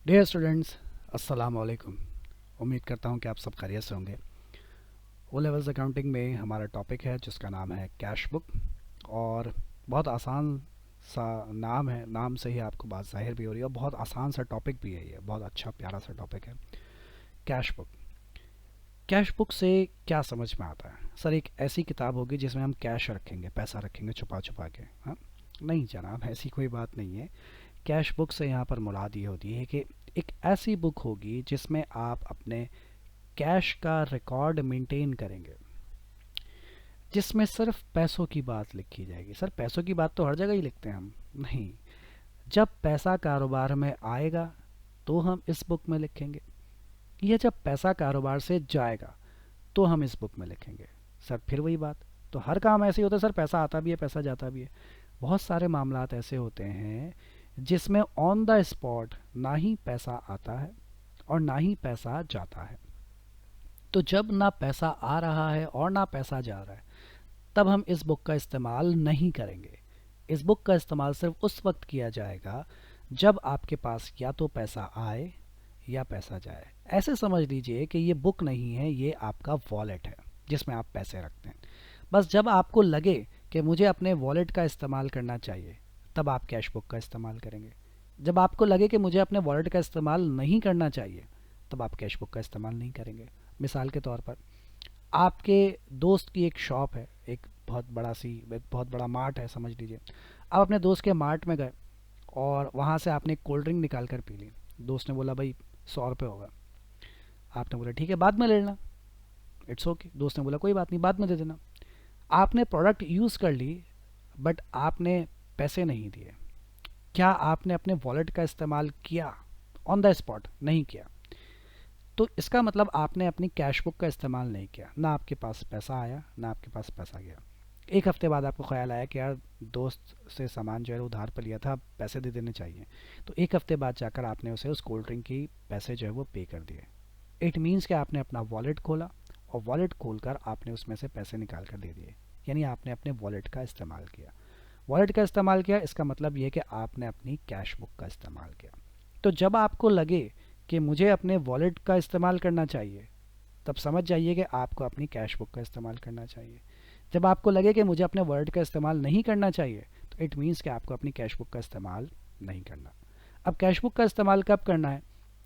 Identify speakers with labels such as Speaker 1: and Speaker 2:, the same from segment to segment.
Speaker 1: Dear students, अस्सलाम वालेकुम। उम्मीद करता हूँ कि आप सब खैरियत से होंगे। ओ लेवल्स अकाउंटिंग में हमारा टॉपिक है जिसका नाम है कैश बुक। और बहुत आसान सा नाम है, नाम से ही आपको बात ज़ाहिर भी हो रही है और बहुत आसान सा टॉपिक भी है। ये बहुत अच्छा प्यारा सा टॉपिक है, कैश बुक। कैश बुक से क्या समझ में आता है? सर, एक ऐसी किताब होगी जिसमें हम कैश रखेंगे, पैसा रखेंगे छुपा छुपा के। हाँ, नहीं जनाब, ऐसी कोई बात नहीं है। कैश बुक से यहाँ पर मुराद ये होती है कि एक ऐसी बुक होगी जिसमें आप अपने कैश का रिकॉर्ड मेंटेन करेंगे, जिसमें सिर्फ पैसों की बात लिखी जाएगी। सर, पैसों की बात तो हर जगह ही लिखते हैं हम। नहीं, जब पैसा कारोबार में आएगा तो हम इस बुक में लिखेंगे, या जब पैसा कारोबार से जाएगा तो हम इस बुक में लिखेंगे। सर, फिर वही बात। तो हर काम ऐसे ही होता है सर, पैसा आता भी है पैसा जाता भी है। बहुत सारे मामलात ऐसे होते हैं जिसमें ऑन द स्पॉट ना ही पैसा आता है और ना ही पैसा जाता है। तो जब ना पैसा आ रहा है और ना पैसा जा रहा है, तब हम इस बुक का इस्तेमाल नहीं करेंगे। इस बुक का इस्तेमाल सिर्फ उस वक्त किया जाएगा जब आपके पास या तो पैसा आए या पैसा जाए। ऐसे समझ लीजिए कि ये बुक नहीं है, ये आपका वॉलेट है जिसमें आप पैसे रखते हैं। बस जब आपको लगे कि मुझे अपने वॉलेट का इस्तेमाल करना चाहिए, तब आप कैश बुक का इस्तेमाल करेंगे। जब आपको लगे कि मुझे अपने वॉलेट का इस्तेमाल नहीं करना चाहिए, तब आप कैश बुक का इस्तेमाल नहीं करेंगे। मिसाल के तौर पर, आपके दोस्त की एक शॉप है, एक बहुत बड़ा मार्ट है समझ लीजिए। आप अपने दोस्त के मार्ट में गए और वहाँ से आपने एक कोल्ड ड्रिंक निकाल कर पी ली। दोस्त ने बोला भाई 100 रुपये होगा। आपने बोला ठीक है, बाद में ले लेना, इट्स ओके। दोस्त ने बोला कोई बात नहीं, बाद में दे देना। आपने प्रोडक्ट यूज़ कर ली, बट आपने पैसे नहीं दिए। क्या आपने अपने वॉलेट का इस्तेमाल किया? ऑन द स्पॉट नहीं किया। तो इसका मतलब आपने अपनी कैश बुक का इस्तेमाल नहीं किया। ना आपके पास पैसा आया, ना आपके पास पैसा गया। एक हफ्ते बाद आपको ख्याल आया कि यार, दोस्त से सामान जो है उधार पर लिया था, पैसे दे देने चाहिए। तो एक हफ्ते बाद जाकर आपने उसे उस कोल्ड ड्रिंक की पैसे जो है वो पे कर दिए। इट मीन्स कि आपने अपना वॉलेट खोला और वॉलेट खोलकर आपने उसमें से पैसे निकाल कर दे दिए। यानी आपने अपने वॉलेट का इस्तेमाल किया। वॉलेट का इस्तेमाल किया, इसका मतलब ये है कि आपने अपनी कैश बुक का इस्तेमाल किया। तो जब आपको लगे कि मुझे अपने वॉलेट का इस्तेमाल करना चाहिए, तब समझ जाइए कि आपको अपनी कैश बुक का इस्तेमाल करना चाहिए। जब आपको लगे कि मुझे अपने वॉलेट का इस्तेमाल नहीं करना चाहिए, तो इट मीन्स कि आपको अपनी कैश बुक का इस्तेमाल नहीं करना। अब कैश बुक का इस्तेमाल कब करना है?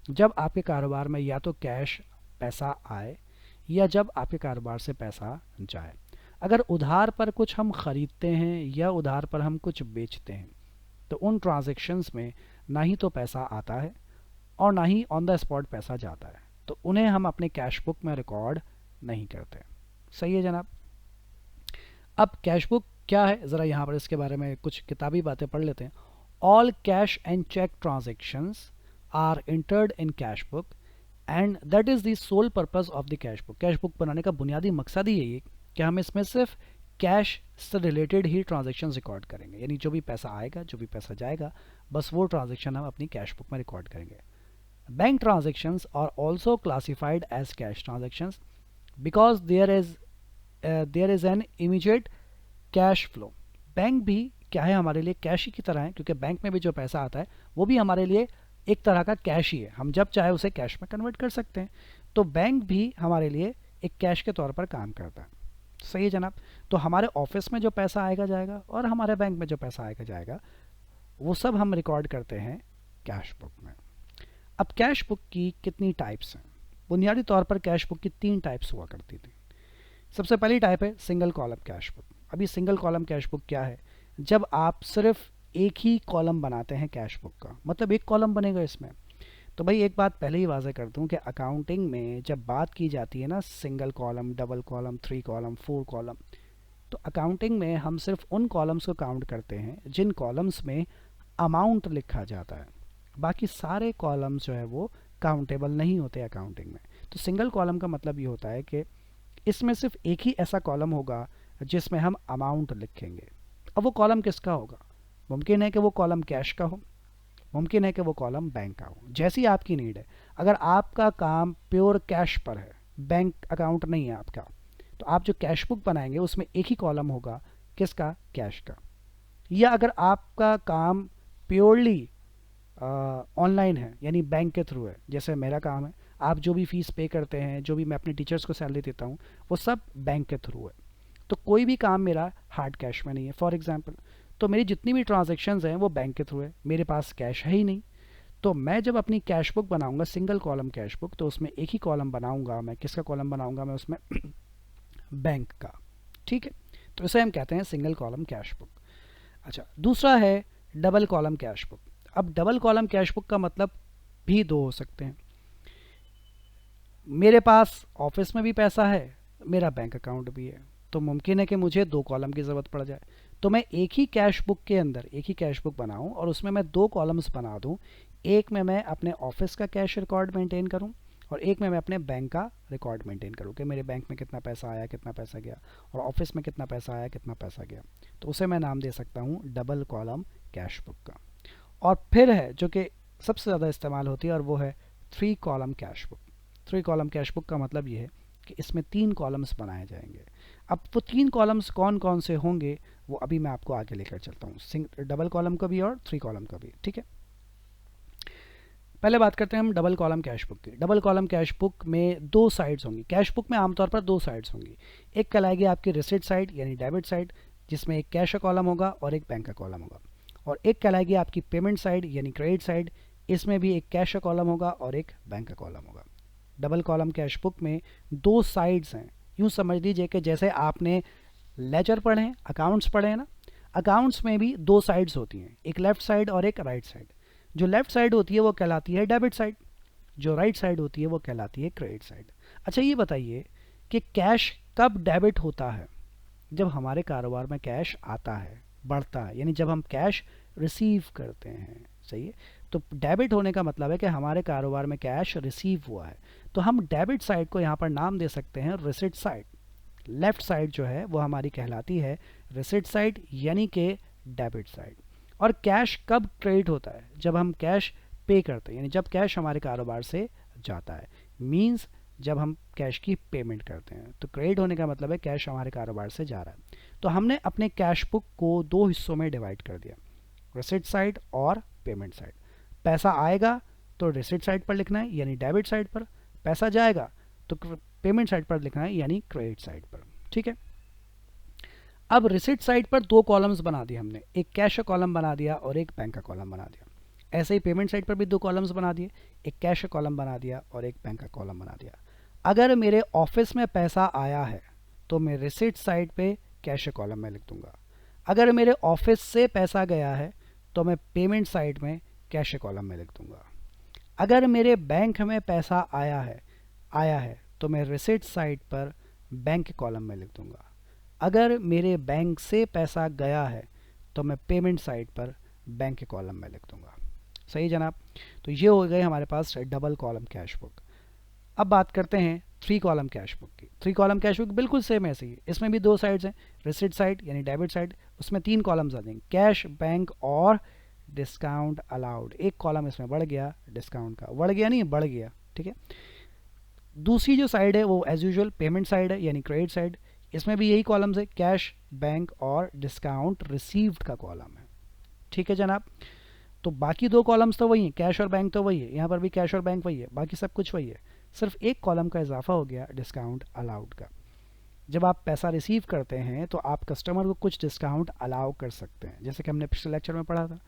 Speaker 1: जब आपके कारोबार में या तो कैश पैसा आए, या जब आपके कारोबार से पैसा जाए। अगर उधार पर कुछ हम ख़रीदते हैं या उधार पर हम कुछ बेचते हैं, तो उन ट्रांजैक्शंस में ना ही तो पैसा आता है और ना ही ऑन द स्पॉट पैसा जाता है। तो उन्हें हम अपने कैश बुक में रिकॉर्ड नहीं करते। सही है जनाब। अब कैश बुक क्या है, ज़रा यहाँ पर इसके बारे में कुछ किताबी बातें पढ़ लेते हैं। All cash and cheque transactions are entered in cash book and that is the sole purpose of the cash book. Cash book बनाने का बुनियादी मकसद ही यही है कि हम इसमें सिर्फ कैश से रिलेटेड ही ट्रांजेक्शन रिकॉर्ड करेंगे। यानी जो भी पैसा आएगा, जो भी पैसा जाएगा, बस वो ट्रांजेक्शन हम अपनी कैश बुक में रिकॉर्ड करेंगे। Bank transactions are also classified as cash transactions because there is an immediate cash flow. Bank भी क्या है, हमारे लिए कैश ही की तरह है, क्योंकि बैंक में भी जो पैसा आता है वो भी हमारे लिए एक तरह का कैश ही है। हम जब चाहे उसे कैश में कन्वर्ट कर सकते हैं। तो बैंक भी हमारे लिए एक कैश के तौर पर काम करता है। सही है जनाब। तो हमारे ऑफिस में जो पैसा आएगा जाएगा और हमारे बैंक में जो पैसा आएगा जाएगा, वो सब हम रिकॉर्ड करते हैं कैश बुक में। अब कैश बुक की कितनी टाइप्स हैं? बुनियादी तौर पर कैश बुक की 3 टाइप्स हुआ करती थी। सबसे पहली टाइप है सिंगल कॉलम कैश बुक। अभी सिंगल कॉलम कैश बुक क्या है? जब आप सिर्फ एक ही कॉलम बनाते हैं कैश बुक का, मतलब एक कॉलम बनेगा इसमें। तो भाई एक बात पहले ही वाज़ह कर दूं कि अकाउंटिंग में जब बात की जाती है ना, single column, double column, 3 column, 4 column, तो अकाउंटिंग में हम सिर्फ उन कॉलम्स को काउंट करते हैं जिन कॉलम्स में अमाउंट लिखा जाता है। बाकी सारे कॉलम्स जो है वो काउंटेबल नहीं होते अकाउंटिंग में। तो सिंगल कॉलम का मतलब ये होता है कि इसमें सिर्फ एक ही ऐसा कॉलम होगा जिसमें हम अमाउंट लिखेंगे। अब वो कॉलम किसका होगा? मुमकिन है कि वो कॉलम कैश का हो, मुमकिन है कि वो कॉलम बैंक का हो, जैसी आपकी नीड है। अगर आपका काम प्योर कैश पर है, बैंक अकाउंट नहीं है आपका, तो आप जो कैश बुक बनाएंगे उसमें एक ही कॉलम होगा, किसका? कैश का। या अगर आपका काम प्योरली ऑनलाइन है यानी बैंक के थ्रू है, जैसे मेरा काम है, आप जो भी फीस पे करते हैं, जो भी मैं अपने टीचर्स को सैलरी देता हूँ, वो सब बैंक के थ्रू है। तो कोई भी काम मेरा हार्ड कैश में नहीं है फॉर एग्जांपल। तो मेरी जितनी भी ट्रांजैक्शंस हैं वो बैंक के थ्रू है, मेरे पास कैश है ही नहीं। तो मैं जब अपनी कैश बुक बनाऊंगा, सिंगल कॉलम कैश बुक, तो उसमें एक ही कॉलम बनाऊंगा मैं, किसका कॉलम बनाऊंगा मैं उसमें बैंक का। ठीक है, तो इसे हम कहते हैं सिंगल कॉलम कैश बुक। अच्छा, दूसरा है डबल कॉलम कैश बुक। अब डबल कॉलम कैश बुक का मतलब भी दो हो सकते हैं। मेरे पास ऑफिस में भी पैसा है, मेरा बैंक अकाउंट भी है, तो मुमकिन है कि मुझे दो कॉलम की ज़रूरत पड़ जाए। तो मैं एक ही कैश बुक के अंदर एक ही कैश बुक बनाऊं और उसमें मैं दो कॉलम्स बना दूं। एक में मैं अपने ऑफिस का कैश रिकॉर्ड मेंटेन करूं और एक में मैं अपने बैंक का रिकॉर्ड मेंटेन करूं कि मेरे बैंक में कितना पैसा आया, कितना पैसा गया, और ऑफिस में कितना पैसा आया, कितना पैसा गया। तो उसे मैं नाम दे सकता हूं डबल कॉलम कैश बुक का। और फिर है जो कि सबसे ज़्यादा इस्तेमाल होती है, और वो है three column cash book. Three column cash book का मतलब ये है कि इसमें तीन कॉलम्स बनाए जाएंगे। अब वो तीन कॉलम्स कौन कौन से होंगे वो अभी मैं आपको आगे लेकर चलता हूँ, डबल कॉलम का भी और थ्री कॉलम का भी। ठीक है, पहले बात करते हैं हम डबल कॉलम कैश बुक की। डबल कॉलम कैश बुक में दो साइड्स होंगी। कैश बुक में आमतौर पर दो साइड्स होंगी। एक कहलाएगी आपकी रिसिट साइड यानी डेबिट साइड, जिसमें एक कैश का कॉलम होगा और एक बैंक का कॉलम होगा। और एक कहलाएगी आपकी पेमेंट साइड यानी क्रेडिट साइड, इसमें भी एक कैश का कॉलम होगा और एक बैंक का कॉलम होगा। डबल कॉलम कैश बुक में दो साइड्स हैं। यूँ समझ लीजिए कि जैसे आपने लेजर पढ़े हैं, अकाउंट्स पढ़े हैं ना, अकाउंट्स में भी दो साइड्स होती हैं, एक लेफ्ट साइड और एक राइट साइड। जो लेफ्ट साइड होती है वो कहलाती है डेबिट साइड, जो राइट साइड होती है वो कहलाती है क्रेडिट साइड। अच्छा, ये बताइए कि कैश कब डेबिट होता है? जब हमारे कारोबार में कैश आता है, बढ़ता है, यानी जब हम कैश रिसीव करते हैं। सही है, तो डेबिट होने का मतलब है कि हमारे कारोबार में कैश रिसीव हुआ है। तो हम डेबिट साइड को यहाँ पर नाम दे सकते हैं रिसिट साइड। लेफ्ट साइड जो है वो हमारी कहलाती है रिसिट साइड यानी कि डेबिट साइड। और कैश कब क्रेडिट होता है? जब हम कैश पे करते हैं, यानी जब कैश हमारे कारोबार से जाता है, मींस जब हम कैश की पेमेंट करते हैं। तो क्रेडिट होने का मतलब है कैश हमारे कारोबार से जा रहा है। तो हमने अपने कैश बुक को दो हिस्सों में डिवाइड कर दिया, रिसिट साइड और पेमेंट साइड। पैसा आएगा तो रिसिट साइड पर लिखना है यानी डेबिट साइड पर, पैसा जाएगा तो पेमेंट साइड पर लिखना है यानी क्रेडिट साइड पर। ठीक है, अब रिसिट साइड पर दो कॉलम्स बना दिए हमने, एक कैश का कॉलम बना दिया और एक बैंक का कॉलम बना दिया। ऐसे ही पेमेंट साइड पर भी दो कॉलम्स बना दिए, एक कैश का कॉलम बना दिया और एक बैंक का कॉलम बना दिया। अगर मेरे ऑफिस में पैसा आया है तो मैं रिसिट साइड पे कैश के कॉलम में लिख दूंगा। अगर मेरे ऑफिस से पैसा गया है तो मैं पेमेंट साइड में कैश के कॉलम में लिख दूंगा। अगर मेरे बैंक में पैसा आया है तो मैं रिसिट साइड पर बैंक के कॉलम में लिख दूंगा। अगर मेरे बैंक से पैसा गया है तो मैं पेमेंट साइड पर बैंक के कॉलम में लिख दूंगा। सही जनाब, तो ये हो गए हमारे पास डबल कॉलम कैश बुक। अब बात करते हैं थ्री कॉलम कैश बुक की। थ्री कॉलम कैश बुक बिल्कुल सेम ऐसे ही, इसमें भी दो साइड्स हैं, रिसिट साइड यानी डेबिट साइड, उसमें तीन कॉलम्स आ जाएंगे, कैश, बैंक और डिस्काउंट अलाउड। एक कॉलम इसमें बढ़ गया डिस्काउंट का, बढ़ गया नहीं बढ़ गया। ठीक है, दूसरी जो साइड है वो एज यूजुअल पेमेंट साइड है यानी क्रेडिट साइड, इसमें भी यही कॉलम्स है, कैश, बैंक और डिस्काउंट रिसीव्ड का कॉलम है। ठीक है जनाब, तो बाकी दो कॉलम्स तो वही हैं, कैश और बैंक तो वही है, यहाँ पर भी कैश और बैंक वही है, बाकी सब कुछ वही है, सिर्फ एक कॉलम का इजाफा हो गया डिस्काउंट अलाउड का। जब आप पैसा रिसीव करते हैं तो आप कस्टमर को कुछ डिस्काउंट अलाउ कर सकते हैं, जैसे कि हमने पिछले लेक्चर में पढ़ा था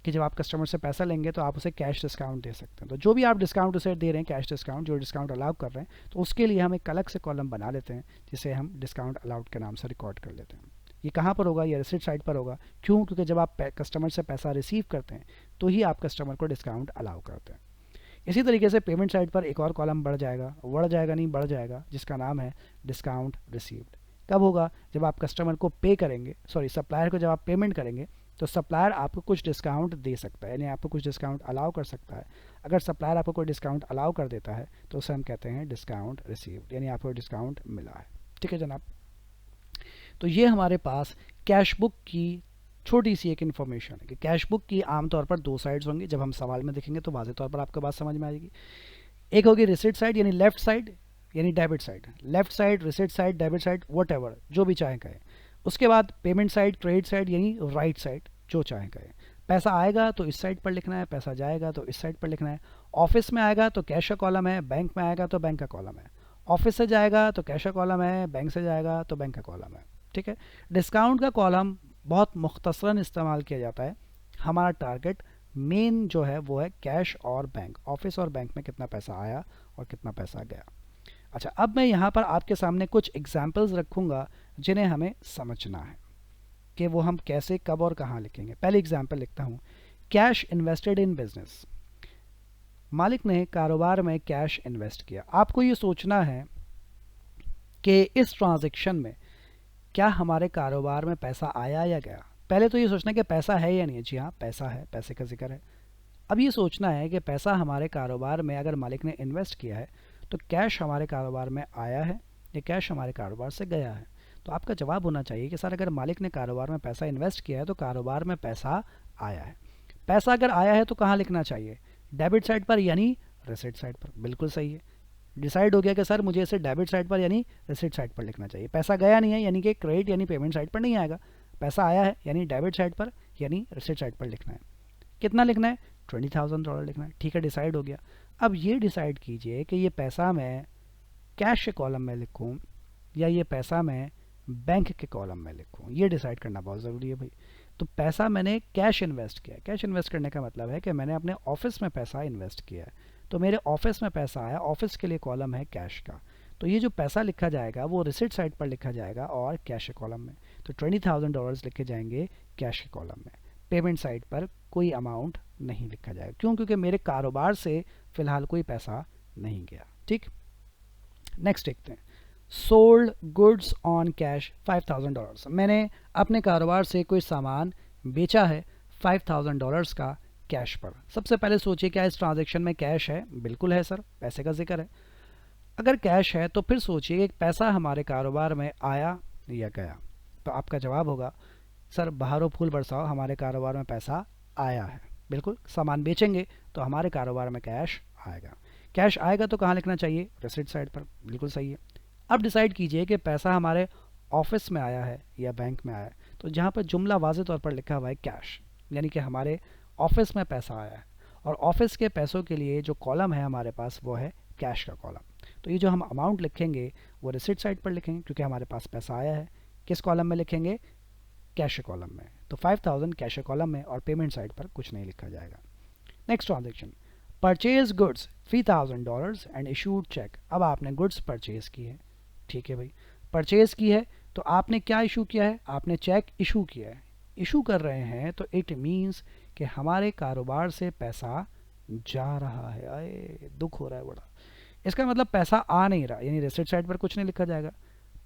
Speaker 1: कि जब आप कस्टमर से पैसा लेंगे तो आप उसे कैश डिस्काउंट दे सकते हैं। तो जो भी आप डिस्काउंट उसे दे रहे हैं, कैश डिस्काउंट, जो डिस्काउंट अलाउ कर रहे हैं, तो उसके लिए हम एक अलग से कॉलम बना लेते हैं जिसे हम डिस्काउंट अलाउड के नाम से रिकॉर्ड कर लेते हैं। ये कहाँ पर होगा? ये रिसिट साइड पर होगा। क्यों? क्योंकि जब आप कस्टमर से पैसा रिसीव करते हैं तो ही आप कस्टमर को डिस्काउंट अलाउ करते हैं। इसी तरीके से पेमेंट साइड पर एक और कॉलम बढ़ जाएगा जिसका नाम है डिस्काउंट रिसीव्ड। कब होगा? जब आप कस्टमर को पे करेंगे, सप्लायर को जब आप पेमेंट करेंगे तो सप्लायर आपको कुछ डिस्काउंट दे सकता है, यानी आपको कुछ डिस्काउंट अलाउ कर सकता है। अगर सप्लायर आपको कोई डिस्काउंट अलाउ कर देता है तो उसे हम कहते हैं डिस्काउंट रिसीव्ड, यानी आपको डिस्काउंट मिला है। ठीक है जनाब, तो ये हमारे पास कैश बुक की छोटी सी एक इन्फॉर्मेशन है कि कैश बुक की आमतौर पर दो साइड्स होंगी। जब हम सवाल में देखेंगे तो वाज़ेह तौर पर आपको बात समझ में आएगी। एक होगी रिसिट साइड यानी लेफ्ट साइड यानी debit side, left side, receipt side, debit side, what ever जो भी चाहे कहें। उसके बाद पेमेंट साइड, क्रेडिट साइड यानी राइट साइड जो चाहे कहें। पैसा आएगा तो इस साइड पर लिखना है, पैसा जाएगा तो इस साइड पर लिखना है। ऑफिस में आएगा तो कैश का कॉलम है, बैंक में आएगा तो बैंक का कॉलम है। ऑफिस से जाएगा तो कैश का कॉलम है, बैंक से जाएगा तो बैंक का कॉलम है। ठीक है, डिस्काउंट का कॉलम बहुत मुख्तसरन इस्तेमाल किया जाता है। हमारा टारगेट मेन जो है वो है कैश और बैंक, ऑफिस और बैंक में कितना पैसा आया और कितना पैसा गया। अच्छा, अब मैं यहाँ पर आपके सामने कुछ एग्जाम्पल्स रखूँगा जिन्हें हमें समझना है कि वो हम कैसे, कब और कहाँ लिखेंगे। पहले एग्जाम्पल लिखता हूँ, कैश इन्वेस्टेड इन बिजनेस। मालिक ने कारोबार में कैश इन्वेस्ट किया। आपको ये सोचना है कि इस ट्रांजैक्शन में क्या हमारे कारोबार में पैसा आया या गया। पहले तो ये सोचना है कि पैसा है या नहीं। जी हाँ, पैसा है, पैसे का जिक्र है। अब ये सोचना है कि पैसा हमारे कारोबार में अगर मालिक ने इन्वेस्ट किया है तो कैश हमारे कारोबार में आया है या कैश हमारे कारोबार से गया है। तो आपका जवाब होना चाहिए कि सर अगर मालिक ने कारोबार में पैसा इन्वेस्ट किया है तो कारोबार में पैसा आया है। पैसा अगर आया है तो कहाँ लिखना चाहिए, डेबिट साइड पर यानी रिसिट साइड पर। बिल्कुल सही है, डिसाइड हो गया कि सर मुझे इसे डेबिट साइड पर यानी रिसिट साइड पर लिखना चाहिए। पैसा गया नहीं है यानी कि क्रेडिट यानी पेमेंट साइड पर नहीं आएगा। पैसा आया है यानी डेबिट साइड पर यानी रिसिट साइड पर लिखना है। कितना लिखना है, $20,000 लिखना है। ठीक है, डिसाइड हो गया। अब ये डिसाइड कीजिए कि ये पैसा मैं कैश के कॉलम में लिखूं या ये पैसा मैं बैंक के कॉलम में लिखूं, ये डिसाइड करना बहुत ज़रूरी है भाई। तो पैसा मैंने कैश इन्वेस्ट किया है। कैश इन्वेस्ट करने का मतलब है कि मैंने अपने ऑफिस में पैसा इन्वेस्ट किया है, तो मेरे ऑफिस में पैसा आया, ऑफिस के लिए कॉलम है कैश का। तो ये जो पैसा लिखा जाएगा वो रिसिट साइड पर लिखा जाएगा और कैश के कॉलम में। तो $20,000 लिखे जाएंगे कैश के कॉलम में। पेमेंट साइड पर कोई अमाउंट नहीं लिखा जाएगा। क्यों? क्योंकि मेरे कारोबार से फ़िलहाल कोई पैसा नहीं गया। ठीक, नेक्स्ट देखते हैं, सोल्ड गुड्स ऑन कैश $5,000। मैंने अपने कारोबार से कोई सामान बेचा है $5,000 का कैश पर। सबसे पहले सोचिए क्या इस ट्रांजैक्शन में कैश है? बिल्कुल है सर, पैसे का जिक्र है। अगर कैश है तो फिर सोचिए कि पैसा हमारे कारोबार में आया या गया। तो आपका जवाब होगा सर बहारों फूल बरसाओ, हमारे कारोबार में पैसा आया है। बिल्कुल, सामान बेचेंगे तो हमारे कारोबार में कैश आएगा। कैश आएगा तो कहाँ लिखना चाहिए, रिसिट साइड पर। बिल्कुल सही है। अब डिसाइड कीजिए कि पैसा हमारे ऑफिस में आया है या बैंक में आया है। तो जहाँ पर जुमला वाज़ेह तौर पर लिखा हुआ है कैश, यानी कि हमारे ऑफिस में पैसा आया है और ऑफिस के पैसों के लिए जो कॉलम है हमारे पास वो है कैश का कॉलम। तो ये जो हम अमाउंट लिखेंगे वो रिसिट साइड पर लिखेंगे क्योंकि हमारे पास पैसा आया है। किस कॉलम में लिखेंगे, कैश कॉलम में। तो 5,000 कैश कॉलम में और पेमेंट साइड पर कुछ नहीं लिखा जाएगा। Next transaction, purchase goods $3,000 and issued cheque. अब आपने गुड्स परचेज की है। ठीक है भाई, परचेज की है तो आपने क्या इशू किया है, आपने चेक इशू किया है। इशू कर रहे हैं तो इट मीन्स कि हमारे कारोबार से पैसा जा रहा है। आए, दुख हो रहा है बड़ा। इसका मतलब पैसा आ नहीं रहा, यानी रिसिट साइड पर कुछ नहीं लिखा जाएगा।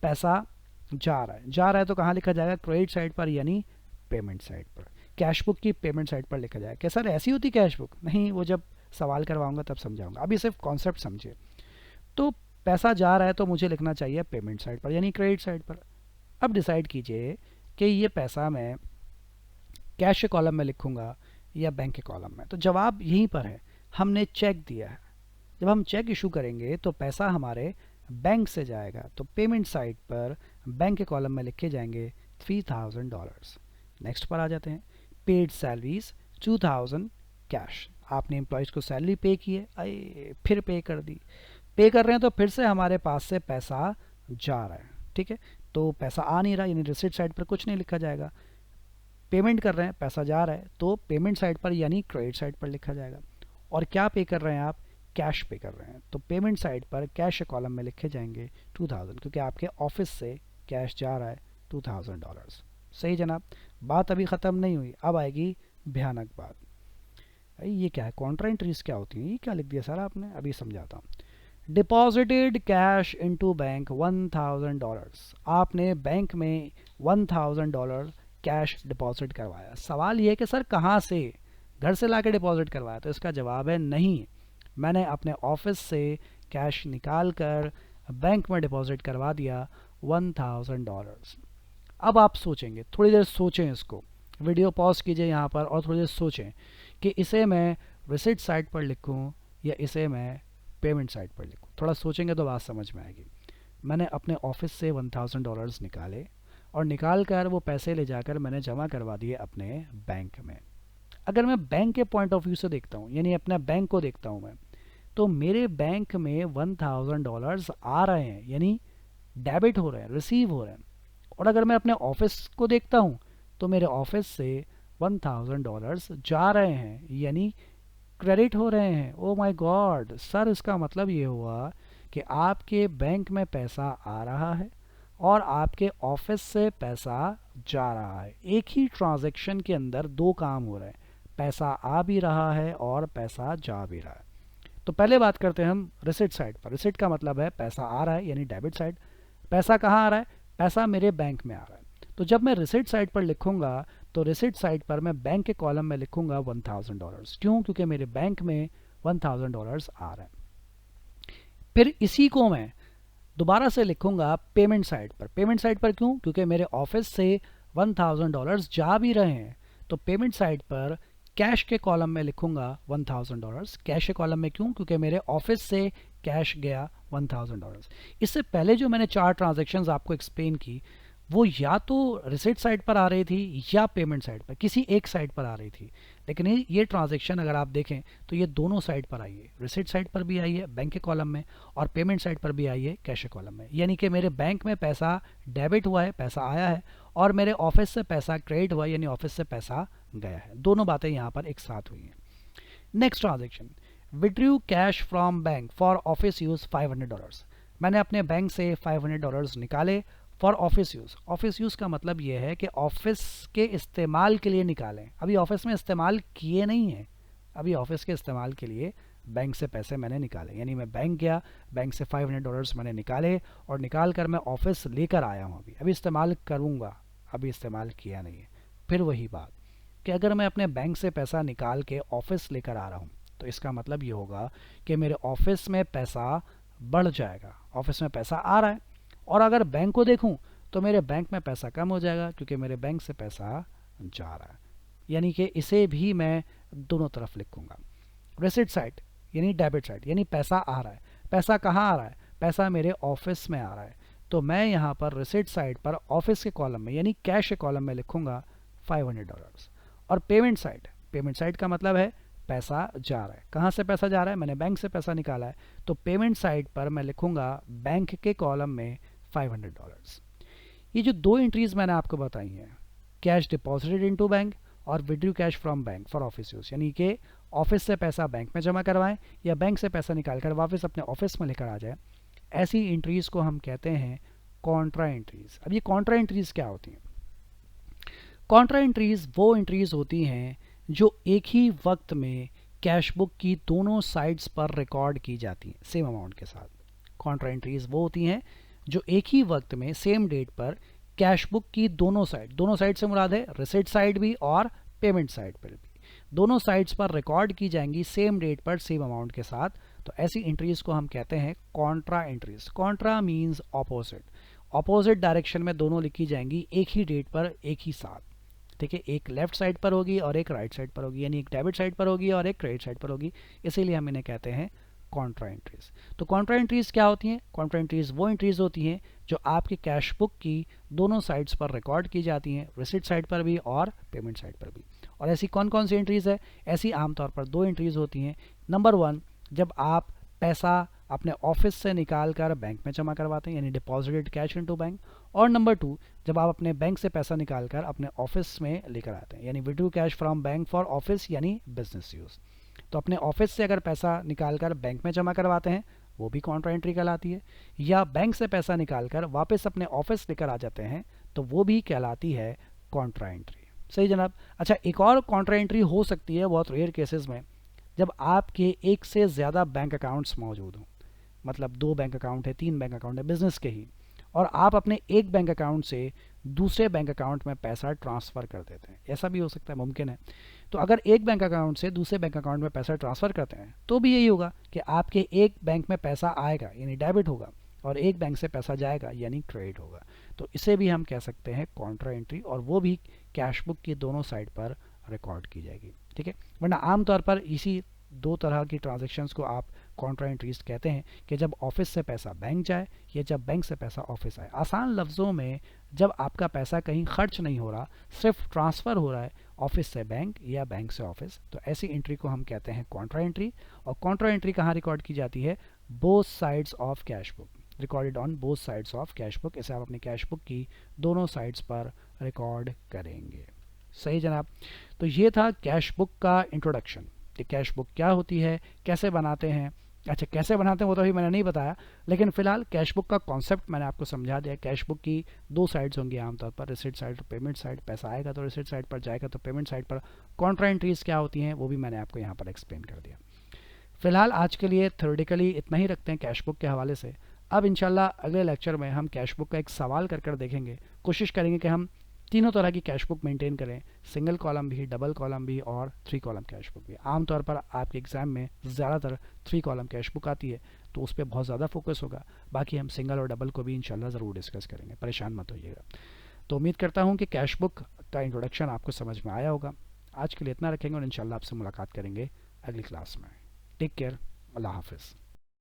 Speaker 1: पैसा जा रहा है, जा रहा है तो कहाँ लिखा जाएगा, क्रेडिट साइड पर यानी पेमेंट साइड पर। कैश बुक की पेमेंट साइड पर लिखा जाएगा। क्या सर ऐसी होती कैश बुक? नहीं, वो जब सवाल करवाऊंगा तब समझाऊंगा, अभी सिर्फ कॉन्सेप्ट समझिए। तो पैसा जा रहा है तो मुझे लिखना चाहिए पेमेंट साइड पर यानी क्रेडिट साइड पर। अब डिसाइड कीजिए कि ये पैसा मैं कैश के कॉलम में लिखूंगा या बैंक के कॉलम में। तो जवाब यहीं पर है, हमने चेक दिया है। जब हम चेक इशू करेंगे तो पैसा हमारे बैंक से जाएगा, तो पेमेंट साइड पर बैंक के कॉलम में लिखे जाएंगे $3,000। नेक्स्ट पर आ जाते हैं, पेड सैलरीज 2,000 कैश। आपने एम्प्लॉयज़ को सैलरी पे की है, अरे फिर पे कर दी। पे कर रहे हैं तो फिर से हमारे पास से पैसा जा रहा है। ठीक है, तो पैसा आ नहीं रहा यानी रिसिट साइड पर कुछ नहीं लिखा जाएगा। पेमेंट कर रहे हैं, पैसा जा रहा है तो पेमेंट साइड पर यानी क्रेडिट साइड पर लिखा जाएगा। और क्या पे कर रहे हैं आप, कैश पे कर रहे हैं, तो पेमेंट साइड पर कैश कॉलम में लिखे जाएंगे 2,000 क्योंकि आपके ऑफिस से कैश जा रहा है $2,000। सही जनाब, बात अभी ख़त्म नहीं हुई, अब आएगी भयानक बात। ये क्या है, कॉन्ट्रा एंट्रीज क्या होती हैं, ये क्या लिख दिया सर आपने, अभी समझाता हूँ। Deposited cash into bank $1,000। आपने बैंक में $1,000 कैश डिपॉजिट करवाया। सवाल ये है कि सर कहाँ से, घर से लाके डिपॉजिट करवाया? तो इसका जवाब है नहीं, मैंने अपने ऑफिस से कैश निकाल कर बैंक में डिपॉजिट करवा दिया $1,000। अब आप सोचेंगे, थोड़ी देर सोचें, इसको वीडियो पॉज कीजिए यहाँ पर और थोड़ी देर सोचें कि इसे मैं रिसिट साइड पर लिखूँ या इसे मैं पेमेंट साइड पर लिखूँ। थोड़ा सोचेंगे तो बात समझ में आएगी। मैंने अपने ऑफिस से $1,000 निकाले और निकाल कर वो पैसे ले जाकर मैंने जमा करवा दिए अपने बैंक में। अगर मैं बैंक के पॉइंट ऑफ व्यू से देखता हूँ, यानी अपना बैंक को देखता हूँ मैं, तो मेरे बैंक में $1000 आ रहे हैं, यानी डेबिट हो रहे हैं, रिसीव हो रहे हैं। और अगर मैं अपने ऑफिस को देखता हूँ तो मेरे ऑफिस से $1000 जा रहे हैं, यानी क्रेडिट हो रहे हैं। ओ माय गॉड सर, इसका मतलब ये हुआ कि आपके बैंक में पैसा आ रहा है और आपके ऑफिस से पैसा जा रहा है। एक ही ट्रांजैक्शन के अंदर दो काम हो रहे हैं, पैसा आ भी रहा है और पैसा जा भी रहा है। तो पहले बात करते हैं हम रिसिट साइड पर। रिसिट का मतलब है पैसा आ रहा है, यानी डेबिट साइड। पैसा कहाँ आ रहा है? पैसा मेरे बैंक में आ रहा है। तो जब मैं रिसिट साइड पर लिखूंगा तो रिसिट साइड पर मैं बैंक के कॉलम में लिखूंगा $1000। क्यों? क्योंकि मेरे बैंक में $1000 आ रहा है। फिर इसी को मैं दोबारा से लिखूंगा पेमेंट साइड पर। पेमेंट साइड पर क्यों? क्योंकि मेरे ऑफिस से $1000 जा भी रहे हैं। तो पेमेंट साइड पर कैश के कॉलम में लिखूंगा $1000। कैश के कॉलम में क्यों? क्योंकि मेरे ऑफिस से कैश गया $1000। इससे पहले जो मैंने 4 ट्रांजैक्शंस आपको एक्सप्लेन की, वो या तो रिसिट साइड पर आ रही थी या पेमेंट साइड पर, किसी एक साइड पर आ रही थी। लेकिन ये ट्रांजैक्शन अगर आप देखें तो ये दोनों साइड पर आई है। रिसिट साइड पर भी आई है बैंक के कॉलम में, और पेमेंट साइड पर भी आई है कैश के कॉलम में। यानी कि मेरे बैंक में पैसा डेबिट हुआ है, पैसा आया है, और मेरे ऑफिस से पैसा क्रेडिट हुआ है, यानी ऑफिस से पैसा गया है। दोनों बातें यहाँ पर एक साथ हुई हैं। Next transaction, withdrew cash from bank for office use $500। मैंने अपने बैंक से $500 निकाले for office use. Office use का मतलब ये है कि ऑफिस के इस्तेमाल के लिए निकालें। अभी ऑफिस में इस्तेमाल किए नहीं हैं, अभी ऑफिस के इस्तेमाल के लिए बैंक से पैसे मैंने निकाले। यानी मैं बैंक गया, बैंक से $500 मैंने निकाले और निकाल कर मैं ऑफिस लेकर आया हूँ। अभी इस्तेमाल करूँगा, अभी इस्तेमाल किया नहीं है। फिर वही बात कि अगर मैं अपने बैंक से पैसा निकाल के ऑफिस लेकर आ रहा हूँ तो इसका मतलब ये होगा कि मेरे ऑफिस में पैसा बढ़ जाएगा। ऑफिस में पैसा आ रहा है, और अगर बैंक को देखूं तो मेरे बैंक में पैसा कम हो जाएगा क्योंकि मेरे बैंक से पैसा जा रहा है। यानी कि इसे भी मैं दोनों तरफ लिखूंगा। रिसिट साइड यानी डेबिट साइड, यानी पैसा आ रहा है। पैसा कहाँ आ रहा है? पैसा मेरे ऑफिस में आ रहा है। तो मैं यहाँ पर रिसिट साइड पर ऑफिस के कॉलम में यानी कैश के कॉलम में लिखूंगा $500। और पेमेंट साइड, पेमेंट साइड का मतलब है पैसा जा रहा है। कहाँ से पैसा जा रहा है? मैंने बैंक से पैसा निकाला है, तो पेमेंट साइड पर मैं लिखूंगा बैंक के कॉलम में $500। ये जो दो एंट्रीज मैंने आपको बताई हैं, कैश डिपॉजिटेड इनटू बैंक और withdrew cash from bank for office use, यानी कि ऑफिस से पैसा बैंक में जमा करवाएं या बैंक से पैसा निकाल कर वापस अपने ऑफिस में लेकर आ जाए, ऐसी एंट्रीज को हम कहते हैं कॉन्ट्रा एंट्रीज। अब ये कॉन्ट्रा एंट्रीज क्या होती हैं? कॉन्ट्रा एंट्रीज वो एंट्रीज होती हैं जो एक ही वक्त में कैश बुक की दोनों साइड्स पर रिकॉर्ड की जाती हैं सेम अमाउंट के साथ। कॉन्ट्रा एंट्रीज वो होती हैं जो एक ही वक्त में सेम डेट पर कैश बुक की दोनों साइड से मुराद है रिसिट साइड भी और पेमेंट साइड पर भी, दोनों साइड्स पर रिकॉर्ड की जाएंगी सेम डेट पर सेम अमाउंट के साथ। तो ऐसी एंट्रीज को हम कहते हैं Contra entries. Contra means opposite, opposite direction में दोनों लिखी जाएंगी एक ही डेट पर एक ही साथ। ठीक है, एक लेफ्ट साइड पर होगी और एक राइट साइड पर होगी, यानी एक डेबिट साइड पर होगी और एक क्रेडिट साइड पर होगी, इसीलिए हम इन्हें कहते हैं कॉन्ट्रा एंट्रीज। तो कॉन्ट्रा एंट्रीज क्या होती हैं? कॉन्ट्रा एंट्रीज वो एंट्रीज होती हैं जो आपके कैश बुक की दोनों साइड्स पर रिकॉर्ड की जाती हैं, रिसिट साइड पर भी और पेमेंट साइड पर भी। और ऐसी कौन कौन सी एंट्रीज है? ऐसी आमतौर पर दो एंट्रीज होती हैं। नंबर 1, जब आप पैसा अपने ऑफिस से निकाल कर बैंक में जमा करवाते हैं, यानी डिपॉजिटेड कैश इनटू बैंक। और नंबर 2, जब आप अपने बैंक से पैसा निकाल कर अपने ऑफिस में लेकर आते हैं, यानी withdrew cash from bank for office यानी बिजनेस यूज। तो अपने ऑफिस से अगर पैसा निकाल कर बैंक में जमा करवाते हैं वो भी कॉन्ट्रा एंट्री कहलाती है, या बैंक से पैसा निकाल कर वापस अपने ऑफिस लेकर आ जाते हैं तो वो भी कहलाती है कॉन्ट्रा एंट्री। सही जनाब। अच्छा, एक और कॉन्ट्रा एंट्री हो सकती है बहुत रेयर केसेस में, जब आपके एक से ज़्यादा बैंक अकाउंट्स मौजूद हों, मतलब 2 बैंक अकाउंट है, 3 बैंक अकाउंट है बिजनेस के ही, और आप अपने एक बैंक अकाउंट से दूसरे बैंक अकाउंट में पैसा ट्रांसफ़र कर देते हैं। ऐसा भी हो सकता है, मुमकिन है। तो अगर एक बैंक अकाउंट से दूसरे बैंक अकाउंट में पैसा ट्रांसफ़र करते हैं तो भी यही होगा कि आपके एक बैंक में पैसा आएगा यानी डेबिट होगा, और एक बैंक से पैसा जाएगा यानी क्रेडिट होगा। तो इसे भी हम कह सकते हैं कॉन्ट्रा एंट्री, और वो भी कैश बुक की दोनों साइड पर रिकॉर्ड की जाएगी। ठीक है, वरना आमतौर पर इसी दो तरह की ट्रांजेक्शन्स को आप कॉन्ट्रा एंट्रीज कहते हैं कि जब ऑफिस से पैसा बैंक जाए या जब बैंक से पैसा ऑफिस आए। आसान लफ्ज़ों में जब आपका पैसा कहीं खर्च नहीं हो रहा, सिर्फ ट्रांसफ़र हो रहा है ऑफिस से बैंक या बैंक से ऑफिस, तो ऐसी एंट्री को हम कहते हैं कॉन्ट्रा एंट्री। और कॉन्ट्रा एंट्री कहाँ रिकॉर्ड की जाती है? Both sides of cash book, recorded on both sides of cash book. इसे आप अपनी कैश बुक की दोनों साइड्स पर रिकॉर्ड करेंगे। सही जनाब। तो ये था कैश बुक का इंट्रोडक्शन कि कैश बुक क्या होती है, कैसे बनाते हैं। अच्छा, कैसे बनाते हैं वो तो अभी मैंने नहीं बताया, लेकिन फिलहाल कैश बुक का कॉन्सेप्ट मैंने आपको समझा दिया। कैश बुक की दो साइड्स होंगी आमतौर पर, रिसिट साइड और पेमेंट साइड। पैसा आएगा तो रिसिट साइड पर, जाएगा तो पेमेंट साइड पर। कॉन्ट्रा एंट्रीज क्या होती हैं वो भी मैंने आपको यहाँ पर एक्सप्लेन कर दिया। फिलहाल आज के लिए थ्योरेटिकली इतना ही रखते हैं कैश बुक के हवाले से। अब इंशाल्लाह अगले लेक्चर में हम कैश बुक का एक सवाल कर देखेंगे। कोशिश करेंगे कि हम तीनों तरह की कैश बुक मेंटेन करें, सिंगल कॉलम भी, डबल कॉलम भी और 3 कॉलम कैश बुक भी। आमतौर पर आपके एग्ज़ाम में ज़्यादातर 3 कॉलम कैश बुक आती है, तो उस पर बहुत ज़्यादा फोकस होगा। बाकी हम सिंगल और डबल को भी इंशाल्लाह ज़रूर डिस्कस करेंगे, परेशान मत होइएगा। तो उम्मीद करता हूँ कि कैश बुक का इंट्रोडक्शन आपको समझ में आया होगा। आज के लिए इतना रखेंगे और इंशाल्लाह आपसे मुलाकात करेंगे अगली क्लास में। टेक केयर, अल्लाह हाफिज़।